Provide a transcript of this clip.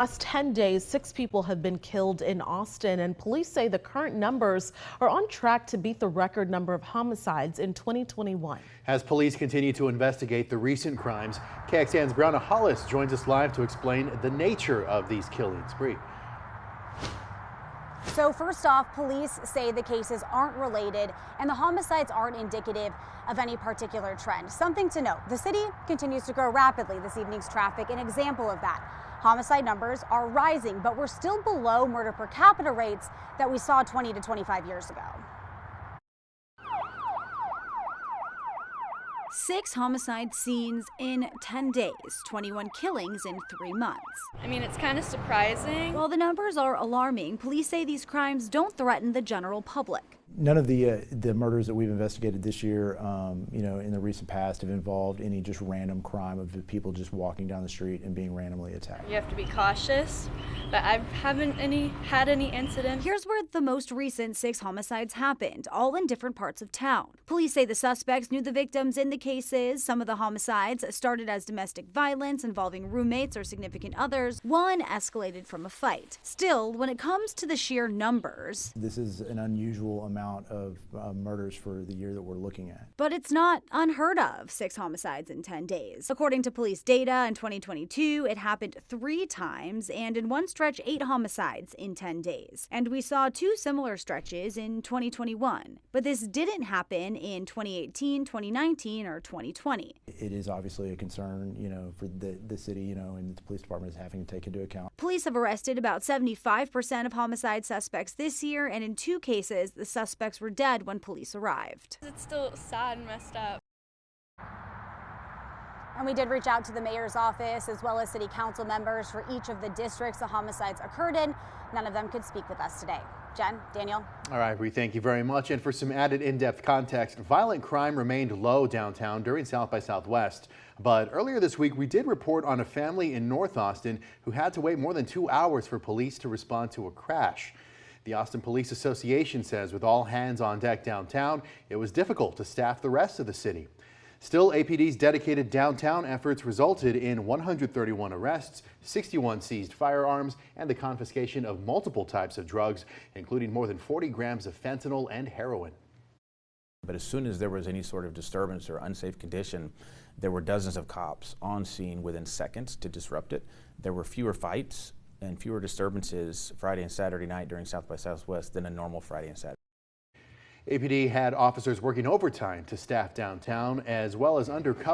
Last 10 days, 6 people have been killed in Austin, and police say the current numbers are on track to beat the record number of homicides in 2021. As police continue to investigate the recent crimes, KXAN's Brianna Hollis joins us live to explain the nature of these killings. Bree. So first off, police say the cases aren't related and the homicides aren't indicative of any particular trend. Something to note, the city continues to grow rapidly. This evening's traffic, an example of that. Homicide numbers are rising, but we're still below murder per capita rates that we saw 20 to 25 years ago. 6 homicide scenes in 10 days, 21 killings in 3 months. I mean, it's kind of surprising. While the numbers are alarming, police say these crimes don't threaten the general public. None of the murders that we've investigated this year, in the recent past have involved any just random crime of people just walking down the street and being randomly attacked. You have to be cautious, but I haven't had any incidents. Here's where the most recent 6 homicides happened, all in different parts of town. Police say the suspects knew the victims in the cases. Some of the homicides started as domestic violence involving roommates or significant others. One escalated from a fight. Still, when it comes to the sheer numbers, this is an unusual amount of murders for the year that we're looking at. But it's not unheard of, 6 homicides in 10 days. According to police data, in 2022, it happened 3 times, and in one stretch, 8 homicides in 10 days. And we saw 2 similar stretches in 2021. But this didn't happen in 2018, 2019, or 2020. It is obviously a concern, for the city, and the police department is having to take into account. Police have arrested about 75% of homicide suspects this year, and in 2 cases, the suspects were dead when police arrived. It's still sad and messed up. And we did reach out to the mayor's office as well as city council members for each of the districts the homicides occurred in. None of them could speak with us today. Jen, Daniel. All right, Bree, thank you very much. And for some added in-depth context, violent crime remained low downtown during South by Southwest. But earlier this week, we did report on a family in North Austin who had to wait more than 2 hours for police to respond to a crash. The Austin Police Association says with all hands on deck downtown, it was difficult to staff the rest of the city. Still, APD's dedicated downtown efforts resulted in 131 arrests, 61 seized firearms, and the confiscation of multiple types of drugs, including more than 40 grams of fentanyl and heroin. But as soon as there was any sort of disturbance or unsafe condition, there were dozens of cops on scene within seconds to disrupt it. There were fewer fights and fewer disturbances Friday and Saturday night during South by Southwest than a normal Friday and Saturday. APD had officers working overtime to staff downtown as well as undercover